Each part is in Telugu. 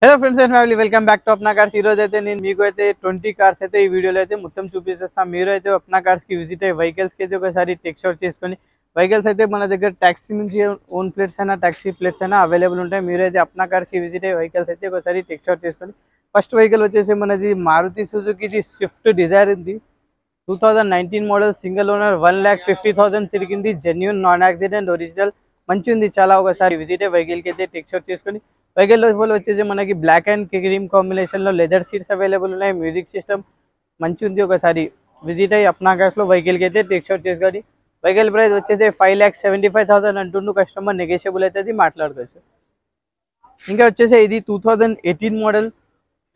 Hello friends and family, welcome back to Apna Cars. ఈ రోజు అయితే నేను మీకు అయితే 20 కార్స్ అయితే ఈ వీడియోలో అయితే మొత్తం చూపిస్తాను. మీరు అయితే అప్నా కార్స్ కి విజిట్ అయ్యి వెహికల్స్ కి అయితే ఒకసారి టెక్ షాట్ చేసుకొని వెహికల్స్ అయితే మన దగ్గర టాక్సీ నుంచి ఓన్ ప్లేట్స్ అయినా టాక్సీ ప్లేట్స్ అయినా అవైలబుల్ ఉంటాయి. మీరు అయితే అప్నా కార్స్ కి విజిట్ అయ్యి వెహికల్స్ అయితే ఒకసారి టెక్ షాట్ చేసుకొని ఫస్ట్ వెహికల్ వచ్చేసి మనది మారుతి సుజుకి స్విఫ్ట్ డిజైర్ ఉంది. 2019 మోడల్, సింగిల్ ఓనర్, 1,50,000 తిరిగింది. జెన్యూన్, నాన్ యాక్సిడెంట్, ఒరిజినల్ మంచి ఉంది చాలా. ఒకసారి విజిట్ అయ్యి వెహికల్ కి అయితే టెక్ షాట్ చేసుకొని వెహికల్ లోపల వచ్చేసి మనకి బ్లాక్ అండ్ క్రీమ్ కాంబినేషన్ లో లెదర్ సీట్స్ అవైలబుల్ ఉన్నాయి. మ్యూజిక్ సిస్టమ్ మంచి ఉంది. ఒకసారి విజిట్ అయ్యి అప్నా కార్స్ లో వెహికల్ కి అయితే టెక్ షాట్ చేసుకొని వెహికల్ ప్రైస్ వచ్చేసి 5,75,000 అంటుండు కస్టమర్. నెగోషియబుల్ అయితే మాట్లాడుకోవచ్చు. ఇంకా వచ్చేసి ఇది 2018 model,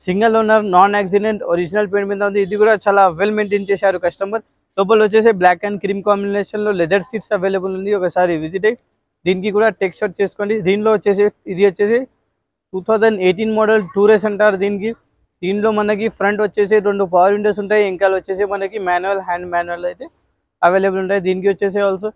single owner, non accident, original paint మీద ఉంది. ఇది కూడా చాలా వెల్ మెయింటైన్ చేశారు కస్టమర్. లోపల వచ్చేసి బ్లాక్ అండ్ క్రీమ్ కాంబినేషన్ లో లెదర్ సీట్స్ అవైలబుల్ ఉంది. ఒకసారి విజిట్ అయ్యి దీనికి కూడా టెక్ షాట్ చేసుకోండి. దీనిలో వచ్చేసి ఇది వచ్చేసి 2018 మోడల్ టూరేస్ అంటారు దీనికి. దీనిలో మనకి ఫ్రంట్ వచ్చేసి 2 పవర్ విండోస్ ఉంటాయి. ఇంకా వచ్చేసి మనకి మాన్యువల్, హ్యాండ్ మాన్యువల్ అయితే అవైలబుల్ ఉంటాయి. దీనికి వచ్చేసి ఆల్సో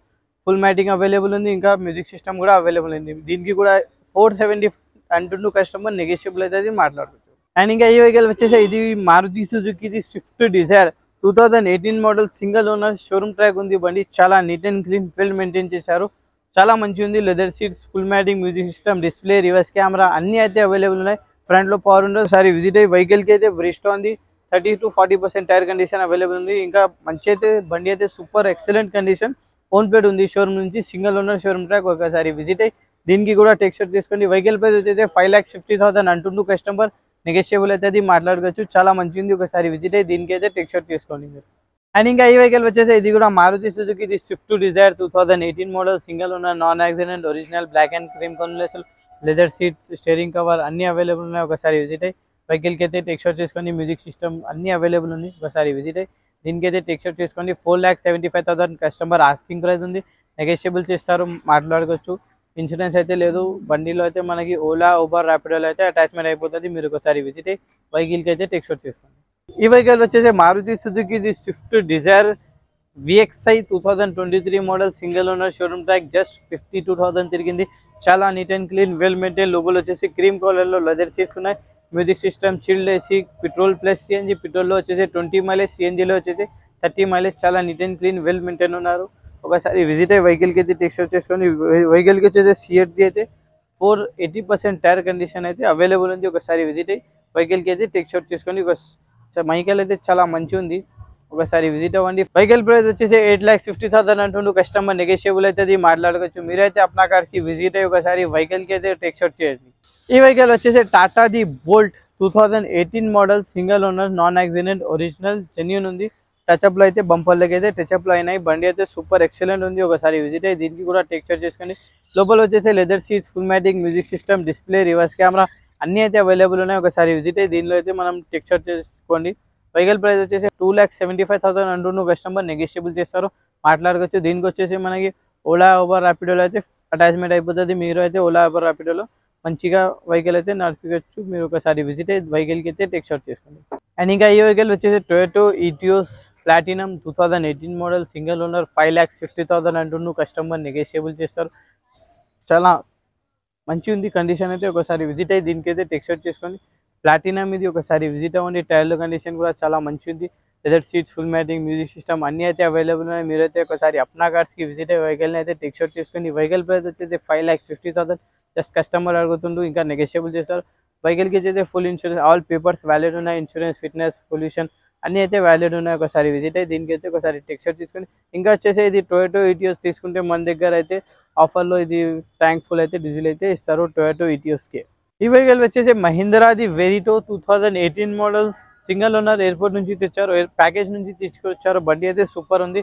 ఫుల్ మ్యాటింగ్ అవైలబుల్ ఉంది. ఇంకా మ్యూజిక్ సిస్టమ్ కూడా అవైలబుల్ ఉంది. దీనికి కూడా 470 అంటుండు కస్టమర్. నెగోషియబుల్ అయితే మాట్లాడుకోవచ్చు. అండ్ ఇంకా ఈ వెహికల్ వచ్చేసి ఇది Maruti Suzuki Swift Dzire 2018 model, single owner, showroom track ఉంది బండి. చాలా neat and clean, well maintain చేశారు. చాలా మంచి ఉంది. Leather seats, full matting, music system, display, reverse camera అన్ని అయితే అవైలబుల్ ఉన్నాయి. ఫ్రంట్ లో పవర్ ఉండదు. ఒకసారి విజిట్ అయ్యి వెహికల్ కి అయితే బ్రిస్టో ఉంది. 30 to 40% టైర్ కండిషన్ అవైలబుల్ ఉంది. ఇంకా మంచి అయితే బండి అయితే super excellent condition. Own plate ఉంది షోరూమ్ నుంచి. Single owner, showroom track. ఒకసారి విజిట్ అయ్యి దీనికి కూడా టెక్ షాట్ చేసుకోండి. వెహికల్ ప్రైస్ వచ్చేసి 5,50,000 అంటుండు కస్టమర్. నెగోషియబుల్ అయితే మాట్లాడుకోవచ్చు. చాలా మంచి ఉంది. ఒకసారి విజిట్ అయ్యి దీనికి అయితే టెక్ షాట్ చేసుకోండి మీరు. అండ్ ఇంకా ఈ వెహికల్ వచ్చేసి ఇది కూడా Maruti Suzuki Swift Dzire 2018 model, single owner, non accident, original, black and cream combination, leather seats, steering cover అన్ని అవైలబుల్ ఉన్నాయి. ఒకసారి విజిట్ అయ్యి వెహికల్ కి అయితే టెక్ షాట్ చేసుకోండి. మ్యూజిక్ సిస్టమ్ అన్ని అవైలబుల్ ఉంది. ఒకసారి విజిట్ అయ్యి దీనికి అయితే టెక్ షాట్ చేసుకోండి. 4,75,000 కస్టమర్ ఆస్కింగ్ ప్రైస్ ఉంది. నెగోషియబుల్ చేస్తారు, మాట్లాడుకోవచ్చు. ఇన్సూరెన్స్ అయితే లేదు. బండిలో అయితే మనకి ఓలా, ఊబర్, ర్యాపిడోలో అయితే అటాచ్మెంట్ అయిపోతుంది. మీరు ఒకసారి విజిట్ అయ్యి వెహికల్ కి అయితే టెక్ షాట్ చేసుకోండి. ఈ వెహికల్ వచ్చేసి Maruti Suzuki Swift Dzire VXI 2023 model, single owner, showroom track, just 52,000 తిరిగింది. చాలా neat and clean, well maintain. లోపల వచ్చేసి క్రీమ్ కలర్ లో లెదర్ సీట్స్ ఉన్నాయి. Music system, chilled AC, petrol plus CNG. Petrol లో వచ్చేసి 20 మైలేజ్, CNG లో వచ్చేసి 30 మైలేజ్. చాలా neat and clean, well maintain ఉన్నారు. ఒకసారి విజిట్ అయ్యి వెహికల్ కి అయితే టెస్ట్ చేసుకొని వెహికల్ కి వచ్చేసి CRT అయితే 480% టైర్ కండిషన్ అయితే అవైలబుల్ ఉంది. ఒకసారి విజిట్ అయ్యి వెహికల్ కి అయితే టెక్ షాట్ చేసుకొని వెహికల్ అయితే చాలా మంచి ఉంది. ఒకసారి విజిట్ అవ్వండి. వెహికల్ ప్రైస్ వచ్చేసి 8,50,000 అంటుండు కస్టమర్. నెగోషియబుల్ అయితే మాట్లాడుకోవచ్చు. మీరైతే అప్నా కార్స్ కి విజిట్ అయ్యి ఒకసారి వెహికల్ కి అయితే టెక్ షాట్ చేయండి. ఈ వెహికల్ వచ్చేసి Tata the Bolt 2018 model, single owner, non accident, original, genuine ఉంది. టచ్అప్ లో అయితే బంపర్లకి అయితే టచ్అప్ లో అయినాయి. బండి అయితే సూపర్ ఎక్సలెంట్ ఉంది. ఒకసారి విజిట్ అయ్యి దీనికి కూడా టెక్ షాట్ చేసుకోండి. లోపల వచ్చేసి leather seats, full matting, music system, display, reverse camera అన్ని అయితే అవైలబుల్ ఉన్నాయి. ఒకసారి విజిట్ అయ్యి దీనిలో అయితే మనం టెక్ షాట్ చేసుకోండి. వెహికల్ ప్రైస్ వచ్చేసి 2,75,000 అంటుండు కస్టమర్. నెగోషియబుల్ చేస్తారు, మాట్లాడుకోవచ్చు. దీనికి వచ్చేసి మనకి ఓలా, ఊబర్, ర్యాపిడోలో అయితే అటాచ్మెంట్ అయిపోతుంది. మీరు అయితే ఓలా, ఊబర్, ర్యాపిడోలో మంచిగా వెహికల్ అయితే నడిపించవచ్చు. మీరు ఒకసారి విజిట్ అయ్యి వెహికల్ కి అయితే టెక్ షాట్ చేసుకోండి. అండ్ ఇంకా ఈ వెహికల్ వచ్చేసి Toyota Etios platinum 2018 model, single owner, 5,50,000 అంటుండు కస్టమర్. నెగోషియబుల్ చేస్తారు. చాలా మంచి ఉంది కండిషన్ అయితే. ఒకసారి విజిట్ అయ్యి దీనికి అయితే టెక్ షాట్ చేసుకోండి. ప్లాటినం ఇది. ఒకసారి విజిట్ అవ్వండి. టైర్ల కండిషన్ కూడా చాలా మంచి ఉంది. Leather seats, full matting, music system అన్ని అయితే అవైలబుల్ ఉన్నాయి. మీరైతే ఒకసారి అప్నా కార్స్ కి విజిట్ అయ్యి వెహికల్ని అయితే టెక్ షాట్ చేసుకుని వెహికల్ ప్రైస్ వచ్చేసి 5,50,000 జస్ట్ కస్టమర్ అడుగుతుండు. ఇంకా నెగోషియబుల్ చేస్తారు. వెహికల్ కి వచ్చేసి full insurance, all papers valid ఉన్నాయి. ఇన్సూరెన్స్, ఫిట్నెస్, పొల్యూషన్ అన్ని అయితే వ్యాలిడ్ ఉన్నాయి. ఒకసారి విజిట్ అయ్యి దీనికి అయితే ఒకసారి టెక్ షాట్ తీసుకొని ఇంకా వచ్చేసి ఇది టొయోటో ఇటియోస్ తీసుకుంటే మన దగ్గర అయితే ఆఫర్లో ఇది ట్యాంక్ ఫుల్ అయితే డీజిల్ అయితే ఇస్తారు టొయోటో ఇటియోస్ కి. ఈ వెహికల్ వచ్చేసి మహీంద్రాది Verito 2018 model, single owner, airport నుంచి తెచ్చారు, ప్యాకేజ్ నుంచి తీసుకొచ్చారు. బండి అయితే సూపర్ ఉంది.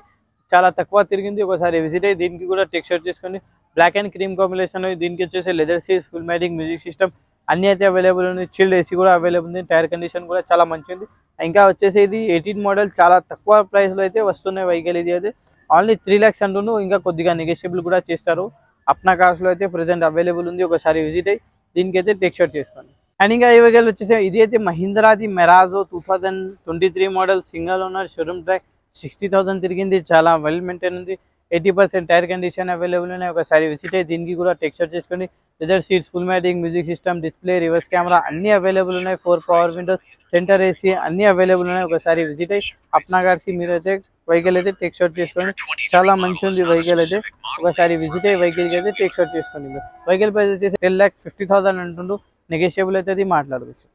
చాలా తక్కువ తిరిగింది. ఒకసారి విజిట్ అయ్యి దీనికి కూడా టెక్ షాట్ చేసుకొని బ్లాక్ అండ్ క్రీమ్ కాంబినేషన్. దీనికి వచ్చేసి leather seats, full matting, music system అన్ని అయితే అవైలబుల్ ఉంది. చిల్డ్ ఏసీ కూడా అవైలబుల్ ఉంది. టైర్ కండిషన్ కూడా చాలా మంచిది. ఇంకా వచ్చేసి ఇది 18 మోడల్, చాలా తక్కువ ప్రైస్ లో అయితే వస్తున్నాయి వెహికల్. ఇది అయితే ఓన్లీ 3 lakhs అంటున్నాను. ఇంకా కొద్దిగా నెగోషియబుల్ కూడా చేస్తారు. అప్నా కార్స్ లో అయితే ప్రెసెంట్ అవైలబుల్ ఉంది. ఒకసారి విజిట్ అయ్యి దీనికి అయితే టెక్ షాట్ చేసుకోండి. అండ్ ఇంకా ఈ వెహికల్ వచ్చేసి ఇది అయితే మహీంద్రాది Marazzo 2023 model, single owner, showroom track, 60,000 తిరిగింది. చాలా వెల్ మెయింటైన్ ఉంది. 80% టైర్ కండిషన్ అవైలబుల్ ఉన్నాయి. ఒకసారి విజిట్ అయ్యి దీనికి కూడా టెక్స్చర్ చేసుకోండి. Leather seats, full matting, music system, display, reverse camera అన్ని అవైలబుల్ ఉన్నాయి. 4 పవర్ విండోస్, సెంటర్ ఏసీ అన్ని అవైలబుల్ ఉన్నాయి. ఒకసారి విజిట్ అయ్యి అప్నా కార్స్ కి మీరైతే వెహికల్ అయితే టెక్స్చర్ చేసుకోండి. చాలా మంచి ఉంది వెహికల్ అయితే. ఒకసారి విజిట్ అయ్యి వెహికల్ కి అయితే టెక్స్చర్ చేసుకోండి. వెహికల్ ప్రైస్ వచ్చేసి 10,50,000 అంటుండు. నెగోషియబుల్ అయితే అది మాట్లాడవచ్చు.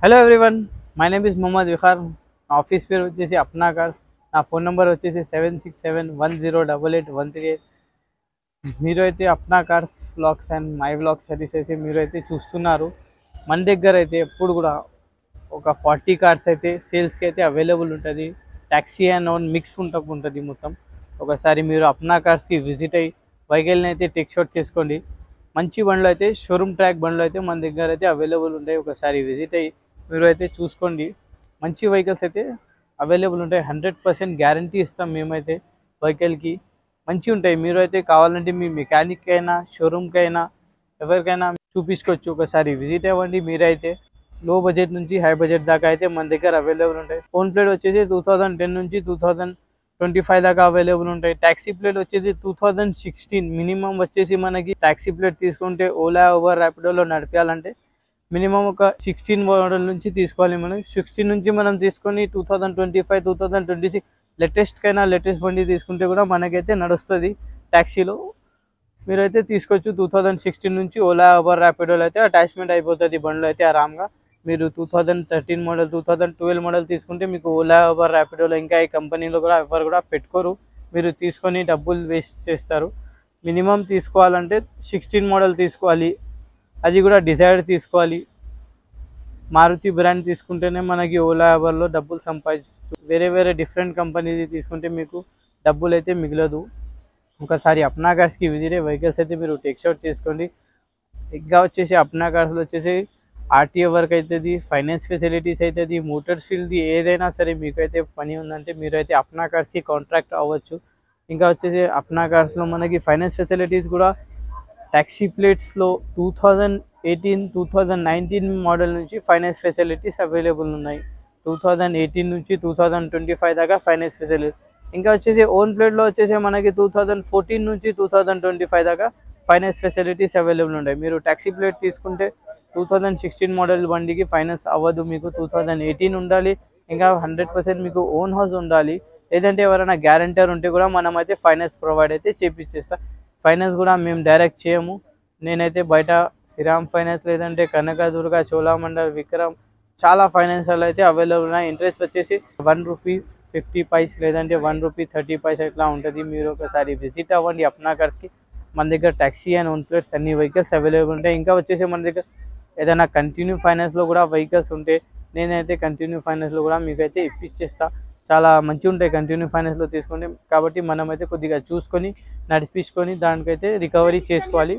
Hello everyone, my name is Mohammed Viqar. నా ఆఫీస్ పేరు వచ్చేసి అప్నా కార్స్. నా ఫోన్ నెంబర్ వచ్చేసి 7671088138. మీరు అయితే Apna Cars vlogs and my vlog service అయితే మీరు అయితే చూస్తున్నారు. మన దగ్గర అయితే ఎప్పుడు కూడా ఒక 40 కార్స్ అయితే సేల్స్కి అయితే అవైలబుల్ ఉంటుంది. ట్యాక్సీ అండ్ ఓన్ మిక్స్ ఉంటుంది మొత్తం. ఒకసారి మీరు అప్నా కార్స్కి విజిట్ అయ్యి వెహికల్ని అయితే టెక్స్చర్ చేసుకోండి. మంచి బండ్లు అయితే షోరూమ్ ట్రాక్ బండ్లు అయితే మన దగ్గర అయితే అవైలబుల్ ఉంటాయి. ఒకసారి విజిట్ అయ్యి మీరు అయితే చూసుకోండి. మంచి వెహికల్స్ అయితే అవైలబుల్ ఉంటాయి. 100% గ్యారంటీ ఇస్తాం మేమైతే వెహికల్కి. మంచి ఉంటాయి. మీరు అయితే కావాలంటే మీ మెకానిక్ అయినా షోరూమ్కి అయినా ఎవరికైనా చూపించుకోవచ్చు. ఒకసారి విజిట్ అవ్వండి. మీరైతే లో బడ్జెట్ నుంచి హై బడ్జెట్ దాకా అయితే మన దగ్గర అవైలబుల్ ఉంటాయి. ఫోన్ ప్లేట్ వచ్చేసి 2010 నుంచి 2025 దాకా అవైలబుల్ ఉంటాయి. ట్యాక్సీ ప్లేట్ వచ్చేసి 2016. మినిమం వచ్చేసి మనకి ట్యాక్సీ ప్లేట్ తీసుకుంటే ఓలా, ఊబర్, ర్యాపిడోలో నడిపించాలంటే మినిమం ఒక 16 మోడల్ నుంచి తీసుకోవాలి. మనం 16 నుంచి మనం తీసుకొని 2025, 2026 లేటెస్ట్ బండి తీసుకుంటే కూడా మనకైతే నడుస్తుంది. ట్యాక్సీలో మీరైతే తీసుకోవచ్చు. 2016 నుంచి ఓలా, ఊబర్, ర్యాపిడోలో అయితే అటాచ్మెంట్ అయిపోతుంది బండ్లో అయితే ఆరామ్గా. మీరు 2013 మోడల్, 2012 మోడల్ తీసుకుంటే మీకు ఓలా, ఊబర్, ర్యాపిడోలో ఇంకా ఈ కంపెనీలో కూడా ఎవరు కూడా పెట్టుకోరు. మీరు తీసుకొని డబ్బులు వేస్ట్ చేస్తారు. మినిమం తీసుకోవాలంటే 16 మోడల్ తీసుకోవాలి. అది కూడా డిజైర్ తీసుకోవాలి. మారుతి బ్రాండ్ తీసుకుంటేనే మనకి ఓలా, ఊబర్లో డబ్బులు సంపాదించవచ్చు. వేరే డిఫరెంట్ కంపెనీది తీసుకుంటే మీకు డబ్బులు అయితే మిగలదు. ఒకసారి అప్నా కార్స్కి విజిట్ అయ్యి వెహికల్స్ అయితే మీరు టెక్స్చర్ చేసుకోండి. ఇంకా వచ్చేసి అప్నా కార్స్లో వచ్చేసి ఆర్టీఓ వర్క్ అవుతుంది, ఫైనాన్స్ ఫెసిలిటీస్ అవుతుంది, మోటార్స్ ఫీల్డ్ది ఏదైనా సరే మీకు అయితే పని ఉందంటే మీరు అయితే అప్నా కార్స్కి కాంట్రాక్ట్ అవ్వచ్చు. ఇంకా వచ్చేసి అప్నా కార్స్లో మనకి ఫైనాన్స్ ఫెసిలిటీస్ కూడా ట్యాక్సీ ప్లేట్స్లో 2018, 2019 మోడల్ నుంచి ఫైనాన్స్ ఫెసిలిటీస్ అవైలబుల్ ఉన్నాయి. 2018 నుంచి 2025 దాకా ఫైనాన్స్ ఫెసిలిటీ. ఇంకా వచ్చేసి ఓన్ ప్లేట్లో వచ్చేసి మనకి 2014 నుంచి 2025 దాకా ఫైనాన్స్ ఫెసిలిటీస్ అవైలబుల్ ఉంటాయి. మీరు ట్యాక్సీ ప్లేట్ తీసుకుంటే 2016 మోడల్ బండికి ఫైనాన్స్ అవ్వదు. మీకు 2018 ఉండాలి. ఇంకా 100% మీకు ఓన్ హౌస్ ఉండాలి. లేదంటే ఎవరైనా గ్యారంటర్ ఉంటే కూడా మనం అయితే ఫైనాన్స్ ప్రొవైడ్ అయితే చేపిచ్చేస్తాం. ఫైనాన్స్ కూడా మేము డైరెక్ట్ చేయము. నేనైతే బయట శ్రీరామ్ ఫైనాన్స్, లేదంటే కనకదుర్గ, చోళమండల్, విక్రమ్ చాలా ఫైనాన్షియల్ అయితే అవైలబుల్ ఉన్నాయి. ఇంట్రెస్ట్ వచ్చేసి ₹1.50 లేదంటే ₹1.30 ఇట్లా ఉంటుంది. మీరు ఒకసారి విజిట్ అవ్వండి అప్నా కార్స్కి. మన దగ్గర ట్యాక్సీ అండ్ ఓన్ ప్లేట్స్ అన్ని వెహికల్స్ అవైలబుల్ ఉంటాయి. ఇంకా వచ్చేసి మన దగ్గర ఏదైనా కంటిన్యూ ఫైనాన్స్లో కూడా వెహికల్స్ ఉంటే నేనైతే కంటిన్యూ ఫైనాన్స్లో కూడా మీకైతే ఇప్పించేస్తా. చాలా మంచిగా ఉంటాయి కంటిన్యూ ఫైనాన్స్లో తీసుకుంటే. కాబట్టి మనమైతే కొద్దిగా చూసుకొని నడిపించుకొని దానికైతే రికవరీ చేసుకోవాలి.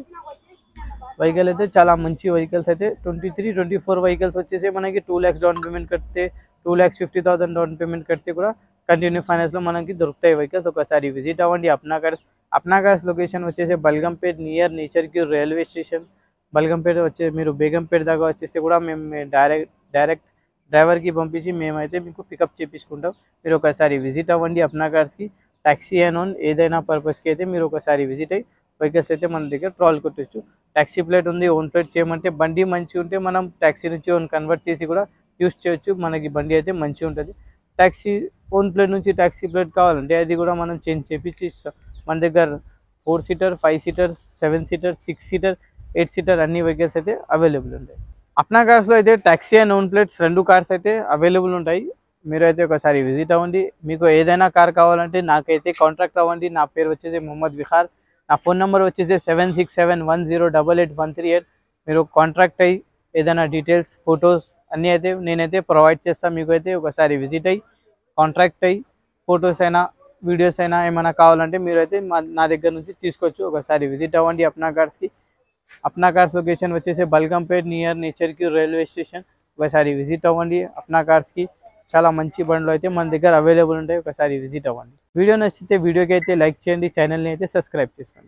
వెహికల్ అయితే చాలా మంచి వెహికల్స్ అయితే 23, 24 వెహికల్స్ వచ్చేసి మనకి 2 lakhs డౌన్ పేమెంట్ కడితే, 2,50,000 డౌన్ పేమెంట్ కడితే కూడా కంటిన్యూ ఫైనాన్స్లో మనకి దొరుకుతాయి వెహికల్స్. ఒకసారి విజిట్ అవ్వండి Apna cars. Apna cars location వచ్చేసి బల్గంపేట్ నియర్ నేచర్కి రైల్వే స్టేషన్. బల్గంపేట వచ్చే మీరు బేగంపేట దాకా వచ్చేస్తే కూడా మేము డైరెక్ట్ డ్రైవర్కి పంపించి మేమైతే మీకు పికప్ చేయించుకుంటాం. మీరు ఒకసారి విజిట్ అవ్వండి అప్నా కార్స్కి. ట్యాక్సీ అండ్ ఓన్ ఏదైనా పర్పస్కి అయితే మీరు ఒకసారి విజిట్ అయ్యి వెహికల్స్ అయితే మన దగ్గర ట్రాల్ కొట్టచ్చు. ట్యాక్సీ ప్లేట్ ఉంది, ఓన్ ప్లేట్ చేయమంటే బండి మంచిగా ఉంటే మనం ట్యాక్సీ నుంచి ఓన్ కన్వర్ట్ చేసి కూడా యూస్ చేయొచ్చు. మనకి బండి అయితే మంచిగా ఉంటుంది. ట్యాక్సీ ఓన్ ప్లేట్ నుంచి ట్యాక్సీ ప్లేట్ కావాలంటే అది కూడా మనం చేంజ్ చేపించి ఇస్తాం. మన దగ్గర 4 seater, 5 seater, 7 seater, 6 seater, 8 seater అన్ని వెహికల్స్ అయితే అవైలబుల్ ఉంటాయి. అప్నా కార్స్లో అయితే taxi and own plates 2 cars అయితే అవైలబుల్ ఉంటాయి. మీరు అయితే ఒకసారి విజిట్ అవ్వండి. మీకు ఏదైనా కార్ కావాలంటే నాకైతే కాంటాక్ట్ అవ్వండి. నా పేరు వచ్చేసి మొహమ్మద్ విఖార్. నా ఫోన్ నెంబర్ వచ్చేసి 7671088138. మీరు కాంటాక్ట్ అయ్యి ఏదైనా డీటెయిల్స్, ఫొటోస్ అన్నీ అయితే నేనైతే ప్రొవైడ్ చేస్తాను. మీకు అయితే ఒకసారి విజిట్ అయ్యి కాంటాక్ట్ అయ్యి ఫొటోస్ అయినా వీడియోస్ అయినా ఏమైనా కావాలంటే మీరైతే నా దగ్గర నుంచి తీసుకోవచ్చు. ఒకసారి విజిట్ అవ్వండి అప్నా కార్స్కి. అప్నా కార్స్ లొకేషన్ వచ్చేసి బల్గంపేట్ నియర్ నేచర్కి రైల్వే స్టేషన్. ఒకసారి విజిట్ అవ్వండి అప్నా కార్స్కి. చాలా మంచి బండ్లు అయితే మన దగ్గర అవైలబుల్ ఉంటాయి. ఒకసారి విజిట్ అవ్వండి. వీడియో నచ్చితే వీడియోకి అయితే లైక్ చేయండి, ఛానల్ని అయితే సబ్స్క్రైబ్ చేసుకోండి.